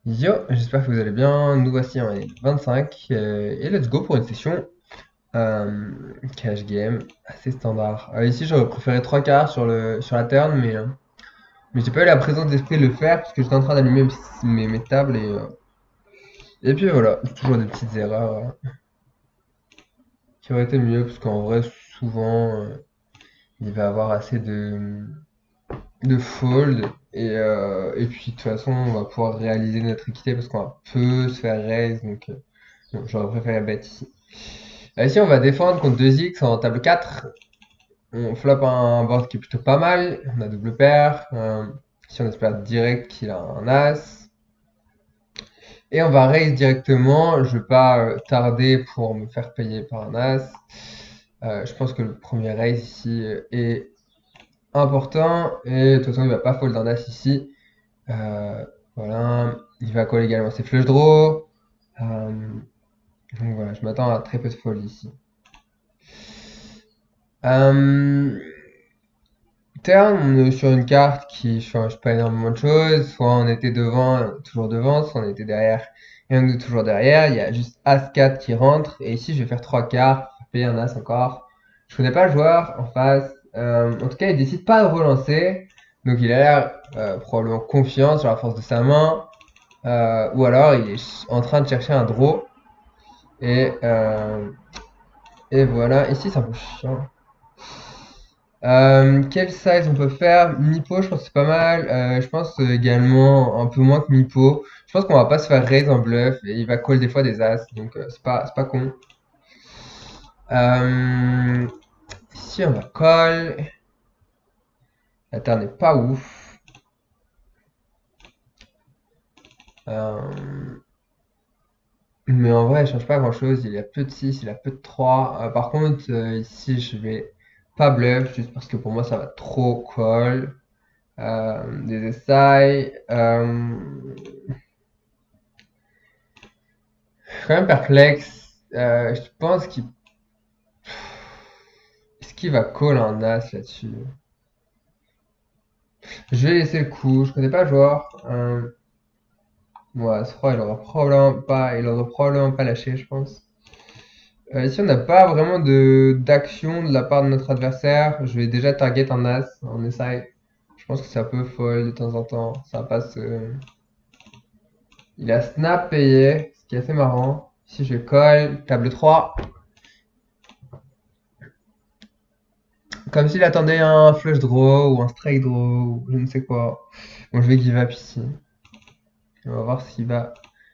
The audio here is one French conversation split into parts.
Yo, j'espère que vous allez bien. Nous voici en N25 et let's go pour une session euh, cash game assez standard. Ici, j'aurais préféré 3 quarts sur la turn, mais j'ai pas eu la présence d'esprit de le faire parce que j'étais en train d'allumer mes tables et puis voilà, toujours des petites erreurs qui auraient été mieux parce qu'en vrai, souvent, il va y avoir assez de fold et puis de toute façon, on va pouvoir réaliser notre équité parce qu'on va peu se faire raise donc. Bon, j'aurais préféré bet ici. Ici, on va défendre contre 2x en table 4. On flop un board qui est plutôt pas mal. On a double paire. Ici, on espère direct qu'il a un as. Et on va raise directement. Je vais pas tarder pour me faire payer par un as. Je pense que le premier raise ici est important. Et de toute façon, il va pas fold un as ici. Voilà. Il va call également ses flush draws. Donc voilà, je m'attends à très peu de fold ici. Euh, Turn, on est sur une carte qui change pas énormément de choses. Soit on était devant, toujours devant, soit on était derrière et on est toujours derrière. Il y a juste As-4 qui rentre. Et ici, je vais faire 3 cartes, payer un As encore. Je connais pas le joueur en face. En tout cas, il décide pas de relancer. Donc il a l'air probablement confiant sur la force de sa main. Ou alors il est en train de chercher un draw. Et, euh, et voilà. Ici, c'est un peu chiant. Quel size on peut faire? Mi-pot, je pense que c'est pas mal. Je pense également un peu moins que mi-pot. Je pense qu'on va pas se faire raise en bluff et il va call des fois des as, donc c'est pas con. Euh, Ici on va call. La terre n'est pas ouf. Euh, mais en vrai, il change pas grand chose. Il a peu de 6, il a peu de 3. Par contre, ici je vais pas bluff juste parce que pour moi ça va trop call. Des essais. Je suis quand même perplexe. Je pense qu'il. Est-ce qu'il va call un as là-dessus? Je vais laisser le coup. Je connais pas le joueur. Ouais, ce froid, il aura probablement pas lâché, je pense. Ici, on n'a pas vraiment de d'action de la part de notre adversaire. Je vais déjà target un as en essaye. Je pense que ça peut fold de temps en temps. Ça passe. Il a snap payé, ce qui est assez marrant. Ici, je call, table 3. Comme s'il attendait un flush draw ou un strike draw ou je ne sais quoi. Bon, je vais give up ici. On va voir il va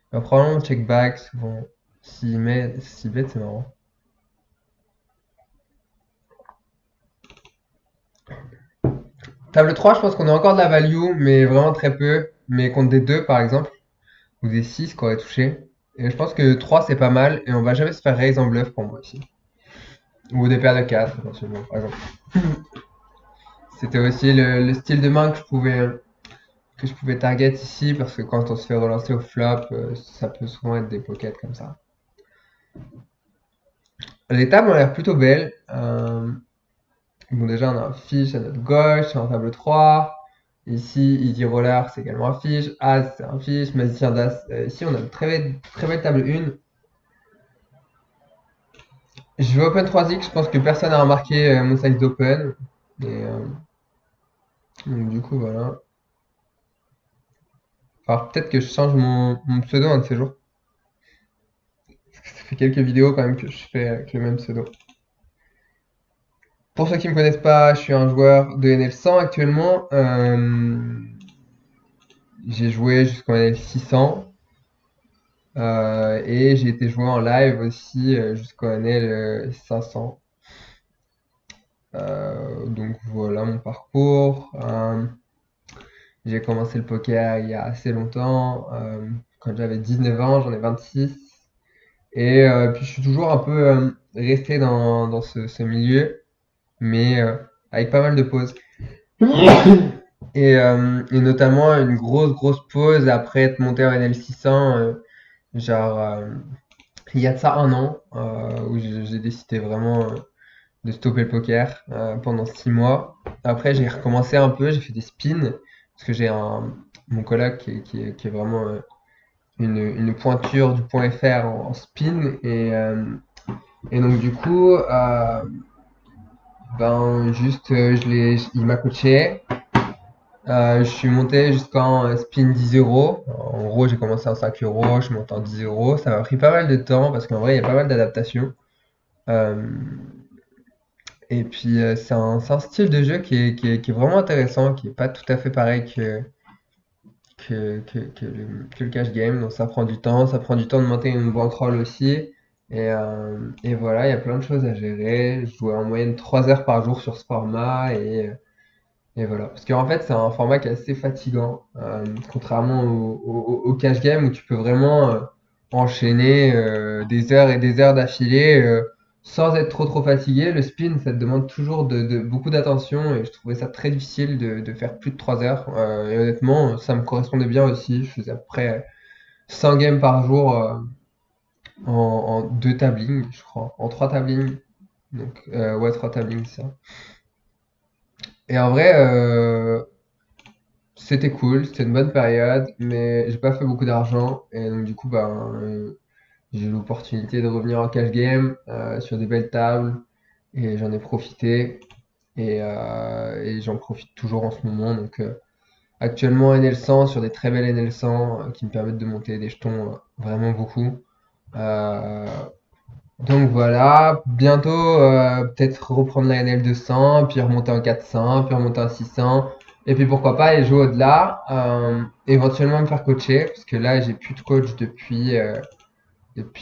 probablement check back souvent. S'il bet, c'est marrant. Table 3, je pense qu'on a encore de la value, mais vraiment très peu. Mais contre des 2 par exemple, ou des 6 qu'on aurait touché. Et je pense que 3 c'est pas mal, et on va jamais se faire raise en bluff pour moi ici. Ou des paires de 4 éventuellement, par exemple. C'était aussi le style de main que je pouvais target ici, parce que quand on se fait relancer au flop, ça peut souvent être des pockets comme ça. Les tables ont l'air plutôt belles. Bon, déjà, on a un fiche à notre gauche, en table 3. Ici, Easy Roller, c'est également un fiche. As, c'est un fiche. Magicien d'As. Ici, on a une très belle table 1. Je vais open 3x. Je pense que personne n'a remarqué mon size d'open. Donc, du coup, voilà. Alors, peut-être que je change mon pseudo un de ces jours. Parce que ça fait quelques vidéos quand même que je fais avec le même pseudo. Pour ceux qui ne me connaissent pas, je suis un joueur de NL100 actuellement. J'ai joué jusqu'en NL600. Et j'ai été joué en live aussi jusqu'au NL 500. Donc voilà mon parcours. J'ai commencé le poker il y a assez longtemps. Quand j'avais 19 ans, j'en ai 26. Et puis je suis toujours un peu resté dans ce milieu, mais avec pas mal de pauses. Et notamment une grosse pause après être monté en NL 600, genre il y a de ça un an, où j'ai décidé vraiment de stopper le poker pendant 6 mois. Après, j'ai recommencé un peu, j'ai fait des spins, parce que j'ai mon coloc qui est vraiment une pointure du point .fr en spin et donc du coup ben juste il m'a coaché. Je suis monté jusqu'en spin 10 euros. En gros, j'ai commencé en 5 euros, je monte en 10 euros. Ça m'a pris pas mal de temps parce qu'en vrai, il y a pas mal d'adaptations. Euh, et puis, c'est un style de jeu qui est vraiment intéressant, qui est pas tout à fait pareil que le cash game. Donc, ça prend du temps. Ça prend du temps de monter une bankroll aussi. Et voilà, il y a plein de choses à gérer. Je jouais en moyenne 3 heures par jour sur ce format. Et voilà. Parce qu'en fait, c'est un format qui est assez fatigant, contrairement au cash game où tu peux vraiment enchaîner des heures et des heures d'affilée sans être trop fatigué. Le spin, ça te demande toujours beaucoup d'attention et je trouvais ça très difficile de faire plus de 3 heures. Et honnêtement, ça me correspondait bien aussi. Je faisais à peu près 100 games par jour en 2 tablings, je crois. En 3 tablings. Donc, ouais, 3 tablings, ça. Et en vrai, c'était cool, c'était une bonne période, mais j'ai pas fait beaucoup d'argent et donc du coup j'ai eu l'opportunité de revenir en cash game sur des belles tables et j'en ai profité et j'en profite toujours en ce moment. Donc actuellement NL100 sur des très belles NL100 qui me permettent de monter des jetons vraiment beaucoup. Euh, donc voilà, bientôt peut-être reprendre la NL200, puis remonter en 400, puis remonter en 600, et puis pourquoi pas aller jouer au-delà, éventuellement me faire coacher, parce que là j'ai plus de coach depuis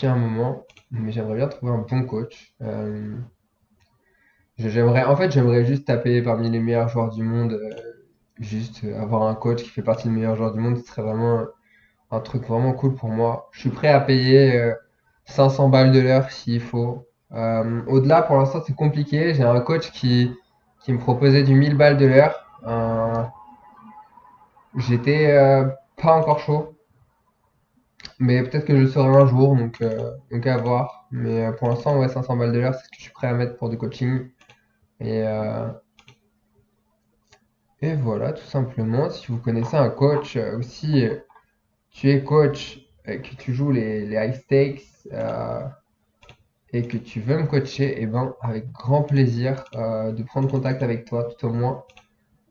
un moment, mais j'aimerais bien trouver un bon coach. En fait j'aimerais juste taper parmi les meilleurs joueurs du monde, juste avoir un coach qui fait partie des meilleurs joueurs du monde, ce serait vraiment un truc vraiment cool pour moi. Je suis prêt à payer 500 balles de l'heure s'il faut. Au-delà, pour l'instant, c'est compliqué. J'ai un coach qui me proposait du 1000 balles de l'heure. J'étais pas encore chaud, mais peut-être que je le serai un jour, donc à voir. Mais pour l'instant, ouais, 500 balles de l'heure, c'est ce que je suis prêt à mettre pour du coaching. Et, euh, et voilà, tout simplement. Si vous connaissez un coach aussi, tu es coach et que tu joues les high stakes. Et que tu veux me coacher, eh ben, avec grand plaisir de prendre contact avec toi, tout au moins.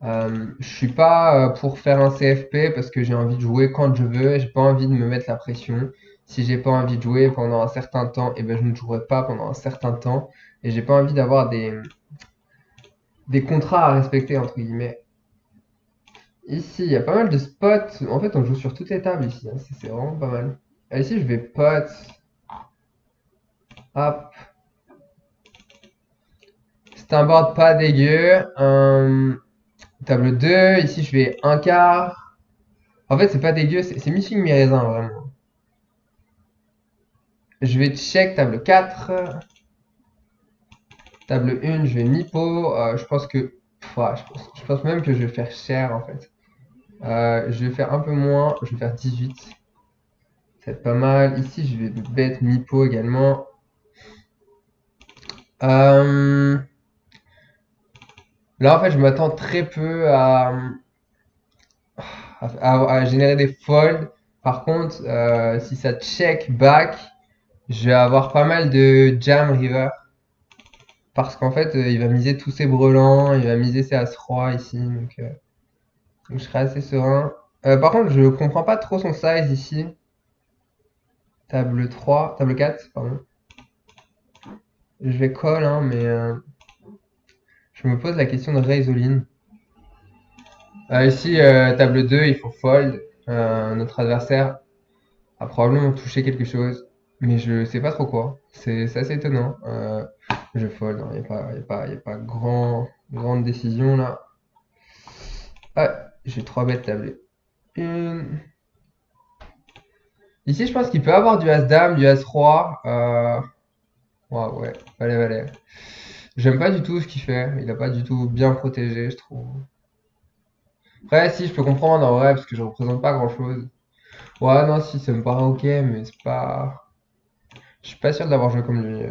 Je suis pas pour faire un CFP parce que j'ai envie de jouer quand je veux, j'ai pas envie de me mettre la pression. Si j'ai pas envie de jouer pendant un certain temps, eh ben, je ne jouerai pas pendant un certain temps. Et j'ai pas envie d'avoir des contrats à respecter, entre guillemets. Ici, il y a pas mal de spots. En fait, on joue sur toutes les tables ici, hein. C'est vraiment pas mal. Ah, ici, je vais pot. Hop. C'est un board pas dégueu. Table 2, ici je vais un quart. En fait, c'est pas dégueu, c'est mi-figue mi-raisin vraiment. Je vais check table 4. Table 1, je vais mi-pot. Je pense que. Ouais, je pense même que je vais faire cher en fait. Je vais faire un peu moins, je vais faire 18. Ça va être pas mal. Ici, je vais bet mi-pot également. Euh, Là, en fait, je m'attends très peu à générer des folds. Par contre, si ça check back, je vais avoir pas mal de jam river. Parce qu'en fait, il va miser tous ses brelans, il va miser ses as-roi ici. Donc je serai assez serein. Par contre, je comprends pas trop son size ici. Table 3, table 4, pardon. Je vais call, hein, mais je me pose la question de raise all-in. Ici, table 2, il faut fold. Notre adversaire a probablement touché quelque chose, mais je sais pas trop quoi. C'est assez étonnant. Je fold, il n'y a pas grande décision là. Ah, j'ai 3 bêtes tablées. Une. Ici, je pense qu'il peut avoir du As-Dame, du As-Roi. Ouais, valet. J'aime pas du tout ce qu'il fait. Il a pas du tout bien protégé, je trouve. Après, si, je peux comprendre en vrai, parce que je représente pas grand-chose. Ouais, non, si, ça me paraît ok, mais c'est pas. Je suis pas sûr de l'avoir joué comme lui.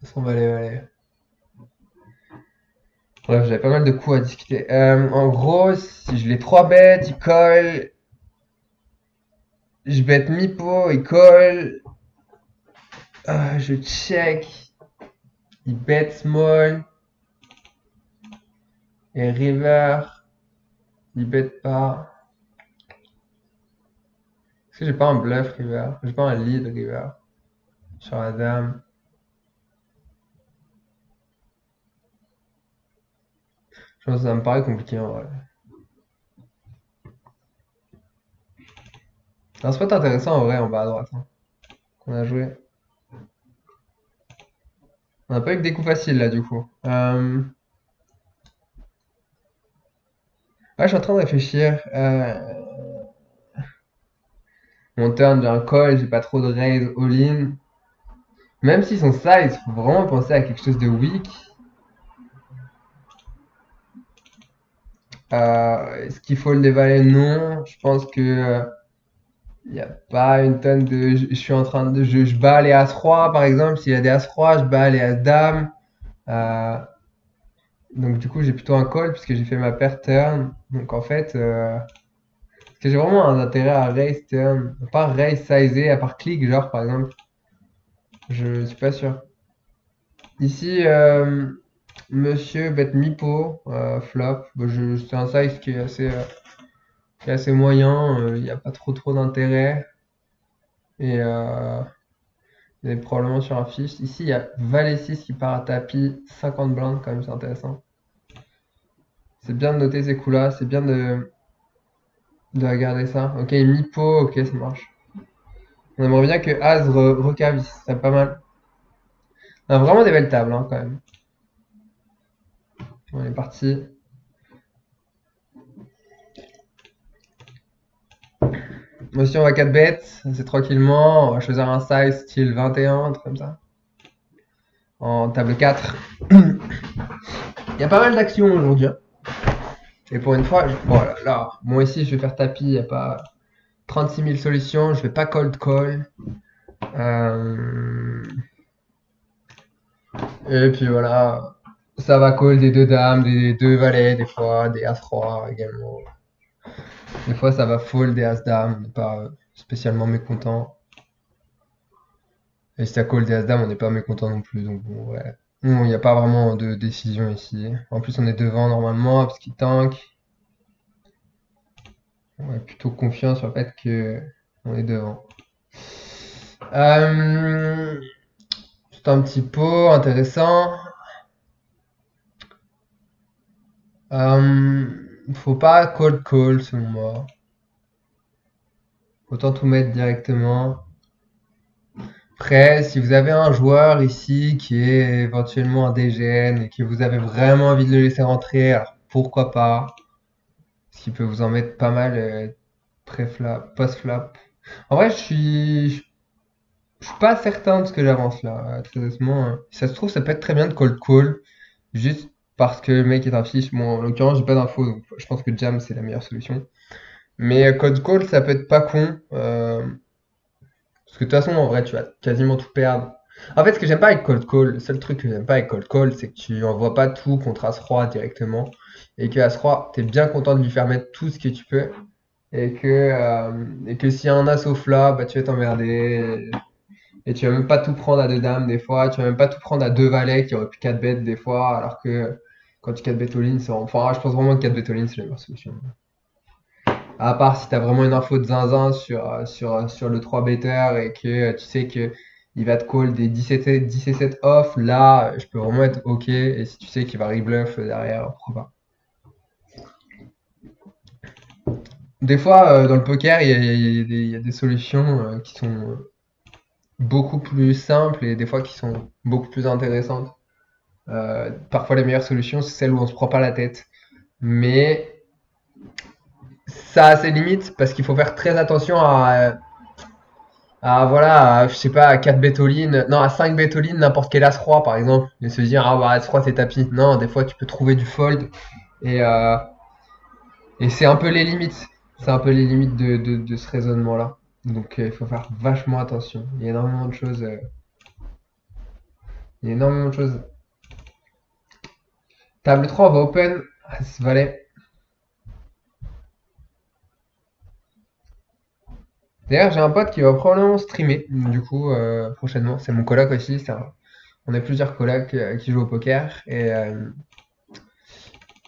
Son valet. Bref, j'avais pas mal de coups à discuter. En gros, si je l'ai 3 bêtes, il colle. Je bet mi-pot, il call. Je check. Il bet small. Et river. Il bet pas. Est-ce que j'ai pas un bluff river? J'ai pas un lead river sur la dame. Je pense que ça me paraît compliqué en vrai. C'est un spot intéressant en vrai en bas à droite, hein, qu'on a joué. On n'a pas eu que des coups faciles là du coup. Ouais, je suis en train de réfléchir. Mon turn, j'ai un call, j'ai pas trop de raise all-in. Même si son size, faut vraiment penser à quelque chose de weak. Est-ce qu'il faut le dévaler? Non. Je pense que il n'y a pas une tonne de. Je suis en train de. Je bats les As-3 par exemple. S'il y a des As-3, je bats les As-Dames. Euh, donc du coup, j'ai plutôt un call puisque j'ai fait ma pair turn. Donc en fait, est-ce que j'ai vraiment un intérêt à raise turn? Pas raise sizer, à part click, genre par exemple. Je suis pas sûr. Ici, monsieur bet mi-pot, flop. Bah, c'est un size qui est assez moyen. Il n'y a pas trop d'intérêt. Et il est probablement sur un fiche. Ici, il y a valet 6 qui part à tapis. 50 blindes, quand même, c'est intéressant. C'est bien de noter ces coups-là. C'est bien de regarder ça. Ok, mi-pot, ok, ça marche. On aimerait bien que As recavisse. Ce serait pas mal. On a vraiment des belles tables, hein, quand même. On est parti. Moi aussi, on va 4 bêtes. C'est tranquillement. On va choisir un size style 21, un truc comme ça. En table 4. Il y a pas mal d'actions aujourd'hui, hein. Et pour une fois, voilà, là, moi ici, je vais faire tapis. Il n'y a pas 36 000 solutions. Je vais pas cold call. Euh, Et puis voilà. Ça va call des deux dames, des deux valets, des fois, des as-3 également. Des fois, ça va fold des as-dames. On n'est pas spécialement mécontent. Et si ça call des as-dames, on n'est pas mécontent non plus. Donc bon, ouais. Il n'y a pas vraiment de décision ici. En plus, on est devant normalement parce qu'il tank. On est plutôt confiant sur le fait qu'on est devant. C'est un petit pot intéressant. Faut pas cold call selon moi. Autant tout mettre directement. Après, si vous avez un joueur ici qui est éventuellement un dégène et que vous avez vraiment envie de le laisser rentrer, alors pourquoi pas? Ce qui peut vous en mettre pas mal pré-flop, post-flop. En vrai, je suis pas certain de ce que j'avance là, très honnêtement, hein. Si ça se trouve, ça peut être très bien de cold call, juste parce que le mec est un fiche. Bon, en l'occurrence, j'ai pas d'infos, donc je pense que jam c'est la meilleure solution. Mais cold call, ça peut être pas con. Parce que de toute façon, en vrai, tu vas quasiment tout perdre. En fait, ce que j'aime pas avec cold call, le seul truc que j'aime pas avec cold call, c'est que tu envoies pas tout contre As-Roi directement. Et que As-Roi, t'es bien content de lui faire mettre tout ce que tu peux. Et que s'il y a un as au flop, bah, tu vas t'emmerder. Et tu vas même pas tout prendre à deux dames des fois. Tu vas même pas tout prendre à deux valets qui auraient pu 4 bêtes des fois. Alors que quand tu 4 bêtes all-in, enfin, je pense vraiment que 4 bêtes all-in, c'est la meilleure solution. À part si tu as vraiment une info de zinzin sur le 3 better et que tu sais que il va te call des 17 off, là, je peux vraiment être OK. Et si tu sais qu'il va rebluff derrière, pourquoi pas. Des fois, dans le poker, il y a des solutions qui sont beaucoup plus simples et des fois qui sont beaucoup plus intéressantes. Parfois, les meilleures solutions, c'est celles où on se prend pas la tête. Mais ça a ses limites parce qu'il faut faire très attention voilà, je sais pas, à 4 bétolines, non, à 5 bétolines, n'importe quel as-roi par exemple, et se dire, ah bah as-roi c'est tapis. Non, des fois tu peux trouver du fold, et, euh, et c'est un peu les limites. C'est un peu les limites de ce raisonnement-là. Donc il faut faire vachement attention. Il y a énormément de choses. Il y a énormément de choses. Table 3, on va open. As valet. D'ailleurs, j'ai un pote qui va probablement streamer, du coup, prochainement. C'est mon coloc aussi. On est plusieurs colocs qui jouent au poker. Et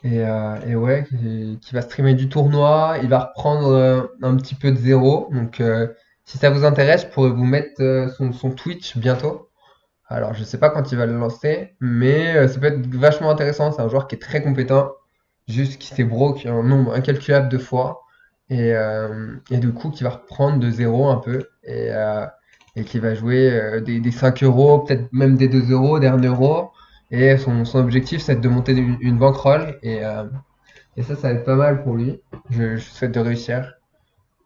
ouais, qui va streamer du tournoi. Il va reprendre un petit peu de zéro. Donc, si ça vous intéresse, je pourrais vous mettre son Twitch bientôt. Alors, je sais pas quand il va le lancer, mais ça peut être vachement intéressant. C'est un joueur qui est très compétent, juste qui s'est broke un nombre incalculable de fois, et du coup, qui va reprendre de zéro un peu, et qui va jouer des 5 euros, peut-être même des 2 euros, des 1 euro. Et son objectif, c'est de monter une bankroll, et ça va être pas mal pour lui. Je souhaite de réussir.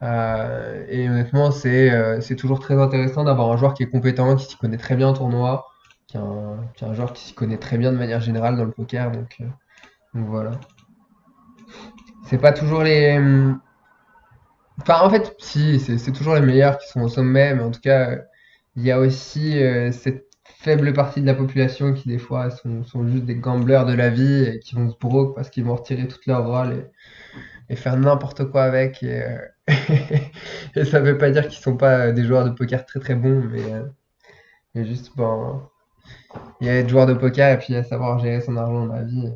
Et honnêtement, c'est toujours très intéressant d'avoir un joueur qui est compétent, qui s'y connaît très bien en tournoi, qui est un joueur qui s'y connaît très bien de manière générale dans le poker. Donc voilà. C'est pas toujours les. Enfin, en fait, si, c'est toujours les meilleurs qui sont au sommet, mais en tout cas, il y a aussi cette faible partie de la population qui, des fois, sont juste des gamblers de la vie et qui vont se broke parce qu'ils vont retirer toute leur rôle et faire n'importe quoi avec. Et ça veut pas dire qu'ils sont pas des joueurs de poker très très bons, mais juste, bon, il y a être joueur de poker et puis il y a savoir gérer son argent dans la vie.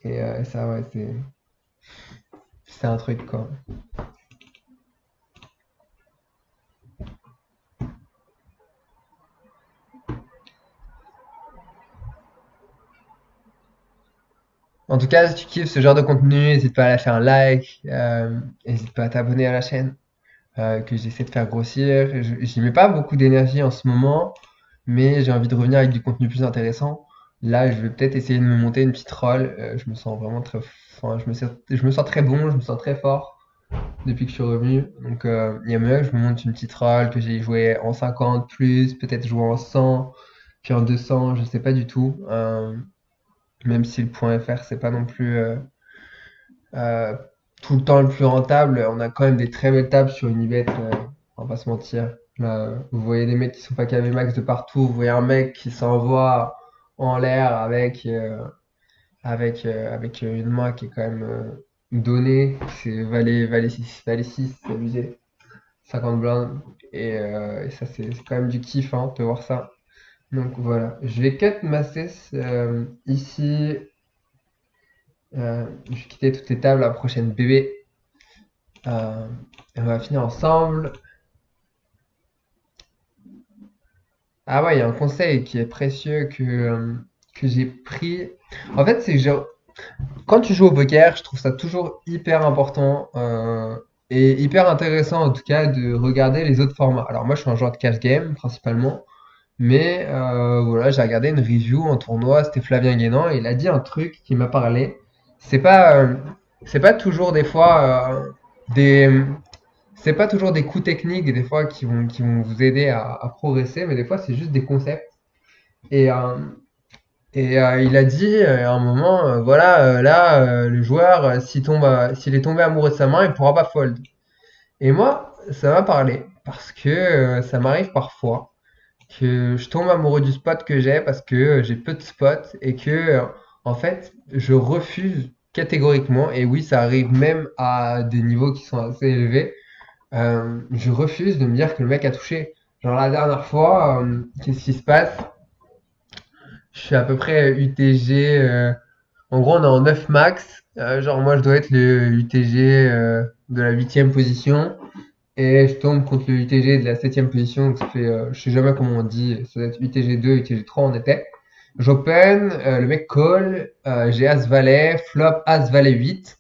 Et ça, ouais, c'est un truc, quoi. En tout cas, si tu kiffes ce genre de contenu, n'hésite pas à lâcher un like, n'hésite pas à t'abonner à la chaîne que j'essaie de faire grossir. J'y mets pas beaucoup d'énergie en ce moment, mais j'ai envie de revenir avec du contenu plus intéressant. Là, je vais peut-être essayer de me monter une petite rôle. Je me sens vraiment très, enfin, je me sens très bon, je me sens très fort depuis que je suis revenu. Donc, il y a mieux que je me monte une petite rôle, que j'ai joué en 50 plus, peut-être jouer en 100, puis en 200, je sais pas du tout. Même si le point .fr, c'est pas non plus euh, tout le temps le plus rentable, on a quand même des très belles tables sur Unibet, on va pas se mentir. Là, vous voyez des mecs qui sont pas KV max de partout, vous voyez un mec qui s'envoie en l'air avec une main qui est quand même donnée, c'est valet 6 valet 6, c'est abusé, 50 blindes, et ça c'est quand même du kiff hein, de voir ça. Donc voilà, je vais cut ma cesse ici. Je vais quitter toutes les tables, la prochaine bébé. Euh, et on va finir ensemble. Ah ouais, il y a un conseil qui est précieux que j'ai pris. En fait, c'est que quand tu joues au poker, je trouve ça toujours hyper important et hyper intéressant en tout cas de regarder les autres formats. Alors moi, je suis un joueur de cash game principalement, mais voilà, j'ai regardé une review en tournoi, c'était Flavien Guénan, et il a dit un truc qui m'a parlé. C'est pas, euh, c'est pas toujours des fois des, c'est pas toujours des coups techniques des fois qui vont vous aider à progresser, mais des fois c'est juste des concepts. Et, euh, et il a dit à un moment, voilà, là, le joueur, s'il est tombé amoureux de sa main, il pourra pas fold. Et moi, ça m'a parlé parce que ça m'arrive parfois que je tombe amoureux du spot que j'ai parce que j'ai peu de spots et que en fait je refuse catégoriquement, et oui ça arrive même à des niveaux qui sont assez élevés, je refuse de me dire que le mec a touché. Genre la dernière fois, qu'est-ce qui se passe? Je suis à peu près UTG, en gros on est en 9 max, genre moi je dois être le UTG de la huitième position. Et je tombe contre le UTG de la septième position, donc ça fait, je sais jamais comment on dit, ça doit être UTG2, UTG3 on était. J'open, le mec call, j'ai As-Valet, flop As-Valet 8.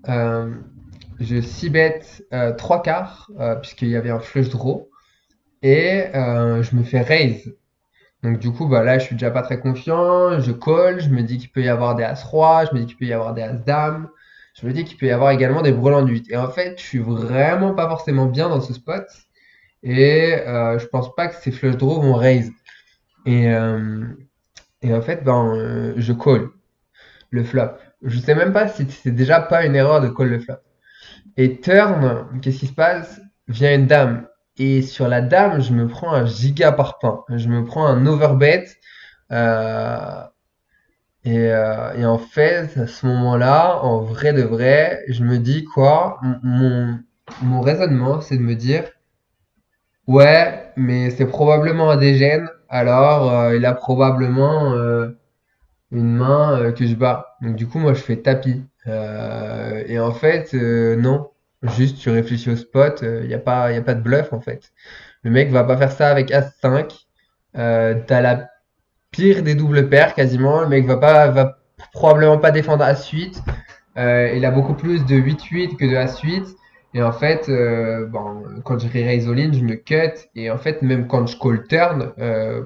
Euh, je 6-bet 3 quarts, puisqu'il y avait un flush draw, et je me fais raise. Donc du coup, bah là, je suis déjà pas très confiant, je call, je me dis qu'il peut y avoir des As-Roi, je me dis qu'il peut y avoir des As-Dame, je me dis qu'il peut y avoir également des brelans de 8. Et en fait, je suis vraiment pas forcément bien dans ce spot, et je pense pas que ces flush draws vont raise. Et, euh, et en fait, ben, je call le flop. Je sais même pas si c'est déjà pas une erreur de call le flop. Et turn, qu'est-ce qui se passe? Vient une dame. Et sur la dame, je me prends un giga parpaing. Je me prends un overbet. Euh, et en fait, à ce moment-là, en vrai de vrai, je me dis quoi? mon raisonnement, c'est de me dire, ouais, mais c'est probablement un des gènes, alors il a probablement une main que je bats. Donc du coup, moi, je fais tapis. Et en fait, non. Juste, tu réfléchis au spot, y a pas de bluff, en fait. Le mec va pas faire ça avec As-5. T'as la pire des doubles paires, quasiment. Le mec va probablement pas défendre As-8. Il a beaucoup plus de 8-8 que de As-8. Et en fait, bon, quand je raise all-in, je me cut. Et en fait, même quand je call turn, je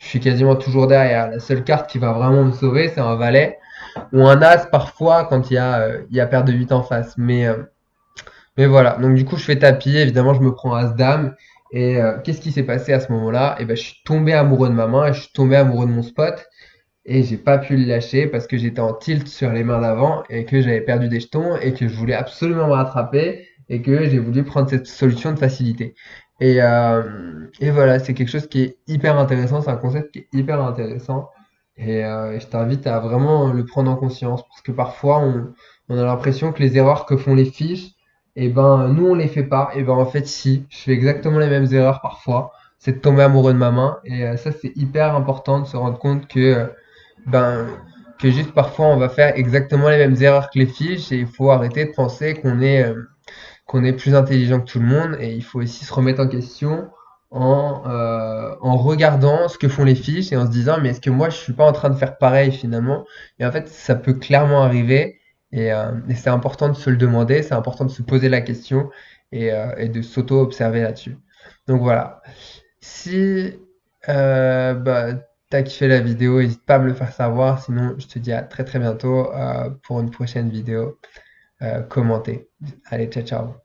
suis quasiment toujours derrière. La seule carte qui va vraiment me sauver, c'est un valet ou un as parfois quand il y a paire de 8 en face. Mais voilà. Donc du coup, je fais tapis. Évidemment, je me prends as-dame. Et qu'est-ce qui s'est passé à ce moment-là? Et ben, je suis tombé amoureux de ma main et je suis tombé amoureux de mon spot. Et j'ai pas pu le lâcher parce que j'étais en tilt sur les mains d'avant et que j'avais perdu des jetons et que je voulais absolument me rattraper et que j'ai voulu prendre cette solution de facilité. Et voilà, c'est quelque chose qui est hyper intéressant, c'est un concept qui est hyper intéressant et je t'invite à vraiment le prendre en conscience parce que parfois on a l'impression que les erreurs que font les fiches, et ben nous on les fait pas, et ben en fait si, je fais exactement les mêmes erreurs parfois, c'est de tomber amoureux de ma main et ça c'est hyper important de se rendre compte ben, que juste parfois on va faire exactement les mêmes erreurs que les fiches et il faut arrêter de penser qu'on est plus intelligent que tout le monde et il faut aussi se remettre en question en regardant ce que font les fiches et en se disant mais est-ce que moi je suis pas en train de faire pareil finalement? Et en fait ça peut clairement arriver et c'est important de se le demander, c'est important de se poser la question et de s'auto-observer là-dessus. Donc voilà. Si bah, t'as kiffé la vidéo, n'hésite pas à me le faire savoir. Sinon, je te dis à très très bientôt pour une prochaine vidéo commentée. Allez, ciao ciao.